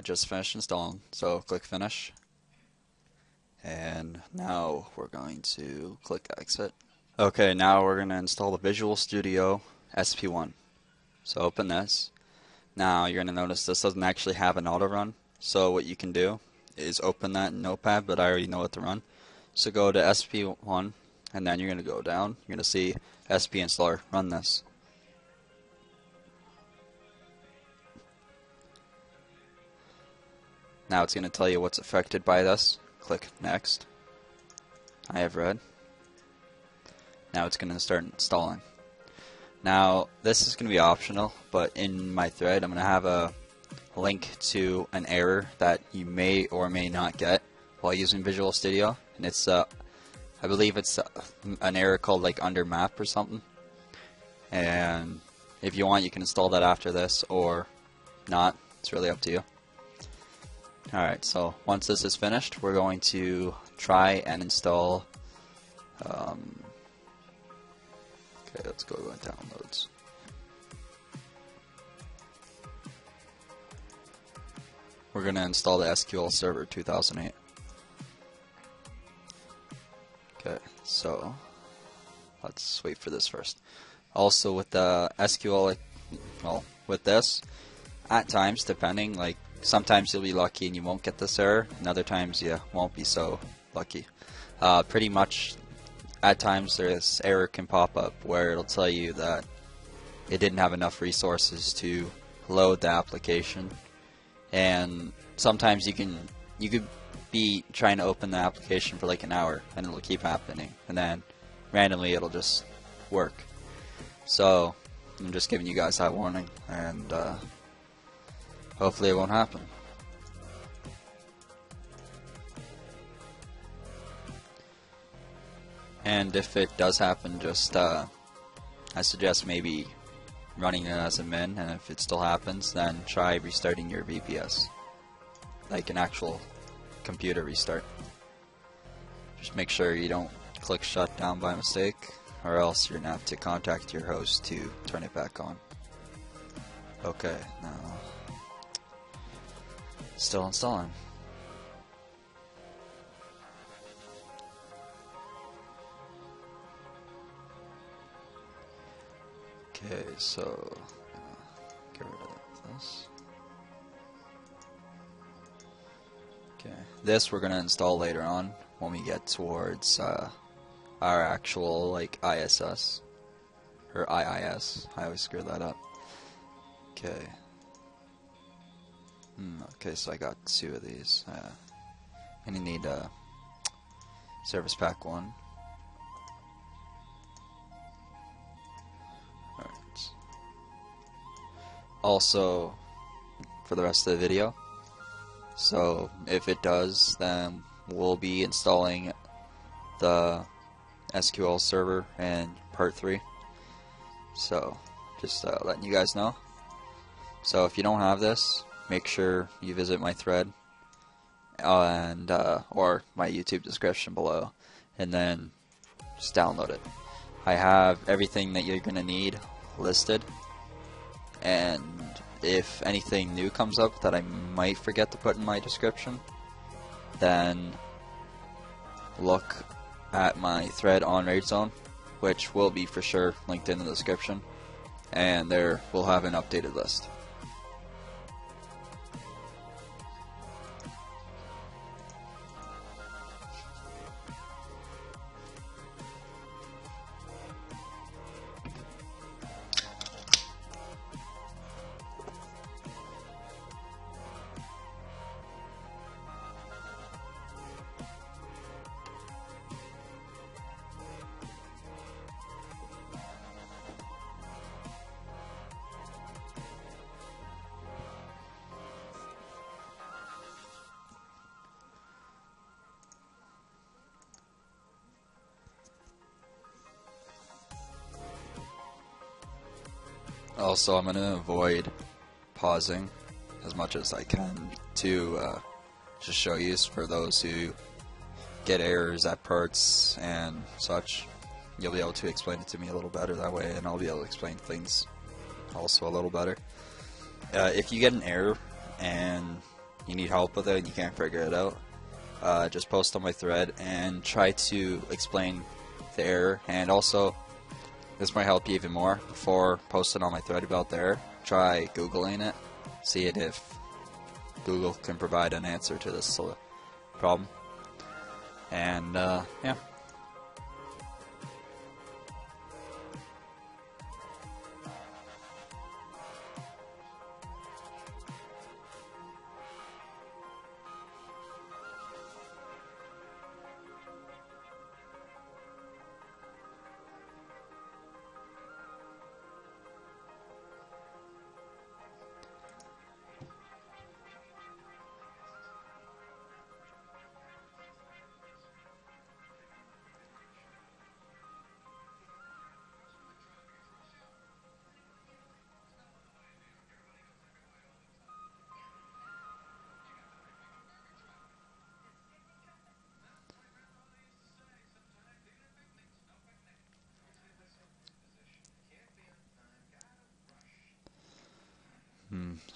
just finished installing, so click finish. And now we're going to click exit. Okay, now we're going to install the Visual Studio SP1. So open this. Now you're going to notice this doesn't actually have an auto run. So what you can do is open that in Notepad, but I already know what to run. So go to SP1, and then you're going to go down. You're going to see SP installer. Run this. Now it's going to tell you what's affected by this. Click next. I have read. Now it's going to start installing. Now this is going to be optional, but in my thread I'm going to have a link to an error that you may or may not get while using Visual Studio, and it's I believe it's an error called like under map or something. And if you want, you can install that after this or not. It's really up to you. Alright, so once this is finished, we're going to try and install okay, let's go to downloads. We're going to install the SQL Server 2008. Okay, so let's wait for this first. Also with the SQL, well, with this, at times, depending, like sometimes you'll be lucky and you won't get this error, and other times you won't be so lucky. Pretty much at times this error can pop up where it'll tell you that it didn't have enough resources to load the application, and sometimes you could be trying to open the application for like an hour and it'll keep happening, and then randomly it'll just work. So I'm just giving you guys that warning, and hopefully it won't happen. And if it does happen, just I suggest maybe running it as a min, and if it still happens, then try restarting your VPS, like an actual computer restart. Just make sure you don't click shut down by mistake, or else you're going to have to contact your host to turn it back on. Okay, now still installing. Okay, so get rid of this. Okay, this we're gonna install later on when we get towards our actual like ISS or IIS. I always screw that up. Okay. Okay, so I got two of these. I'm gonna need Service Pack 1. Alright. Also, for the rest of the video, so if it does, then we'll be installing the SQL server in part 3. So, just letting you guys know. So if you don't have this, make sure you visit my thread and or my YouTube description below, and then just download it. I have everything that you're gonna need listed, and if anything new comes up that I might forget to put in my description, then look at my thread on Raid Zone, which will be for sure linked in the description, and there we'll have an updated list. Also, I'm going to avoid pausing as much as I can to just show you for those who get errors at parts and such. You'll be able to explain it to me a little better that way, and I'll be able to explain things also a little better. If you get an error and you need help with it and you can't figure it out, just post on my thread and try to explain the error. And also, this might help you even more. Before posting on my thread about the error, try Googling it, see it if Google can provide an answer to this problem. And yeah.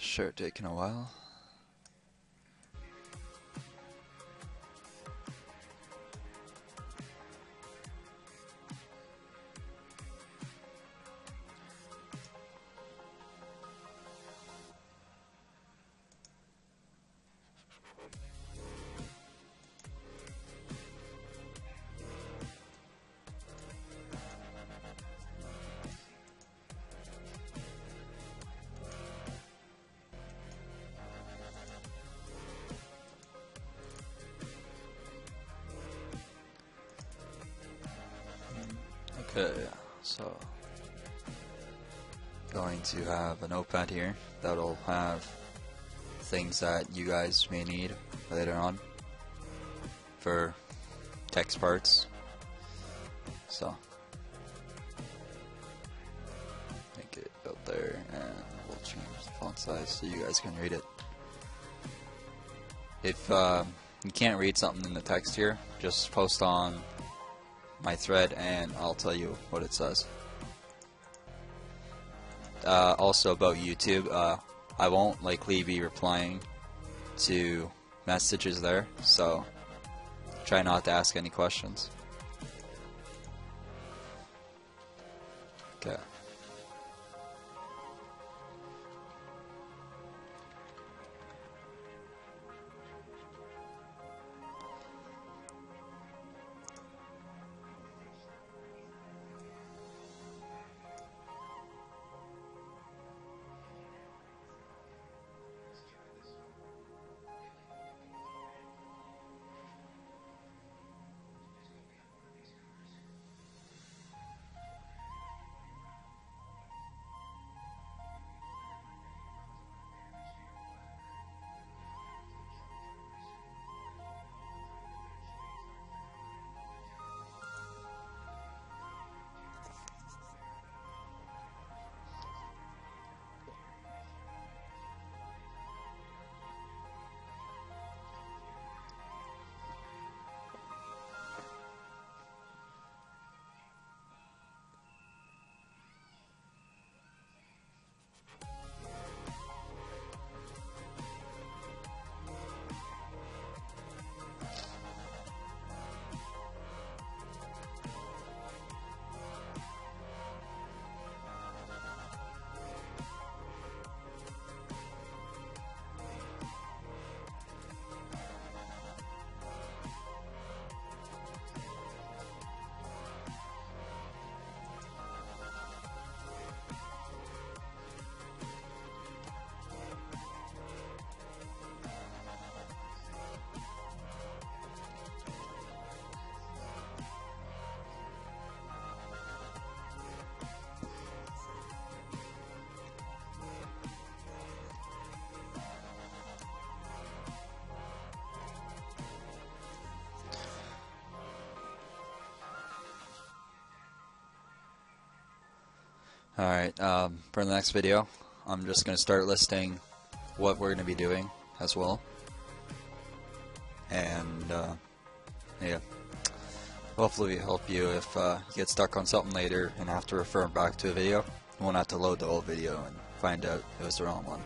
Sure, taking a while. Okay, so going to have a notepad here that'll have things that you guys may need later on for text parts. So make it out there, and we'll change the font size so you guys can read it. If you can't read something in the text here, just post on my thread and I'll tell you what it says. Also about YouTube, I won't likely be replying to messages there, so try not to ask any questions. Okay. Alright, for the next video, I'm just going to start listing what we're going to be doing as well. And, yeah. Hopefully it'll help you if you get stuck on something later and have to refer back to a video. You won't have to load the whole video and find out it was the wrong one.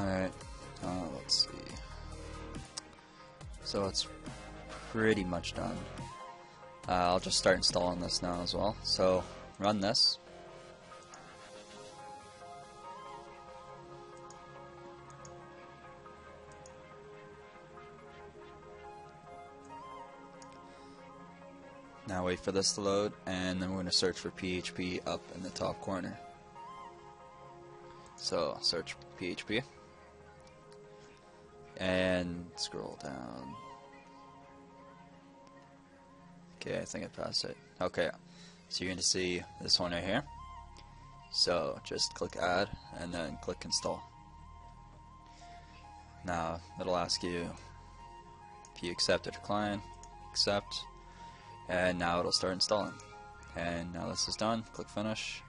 Alright, let's see. So it's pretty much done. I'll just start installing this now as well. So run this. Now wait for this to load, and then we're going to search for PHP up in the top corner. So search PHP and scroll down. Okay, I think I passed it. Okay, so you're going to see this one right here. So just click add and then click install. Now it'll ask you if you accept or decline. Accept. And now it'll start installing. And now this is done. Click finish.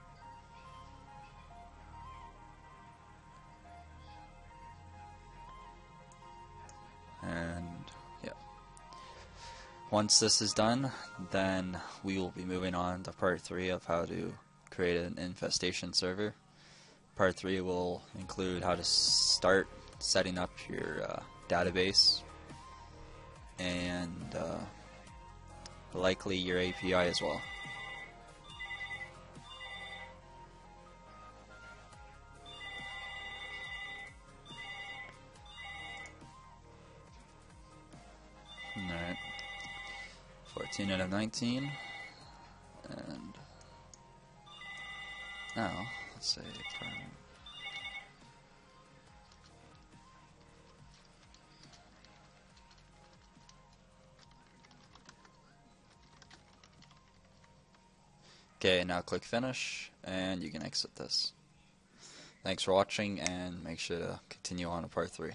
And yeah. Once this is done, then we will be moving on to part 3 of how to create an infestation server. Part 3 will include how to start setting up your database and likely your API as well. Alright. 14 out of 19. And now, let's say okay, now click finish, and you can exit this. Thanks for watching, and make sure to continue on to part 3.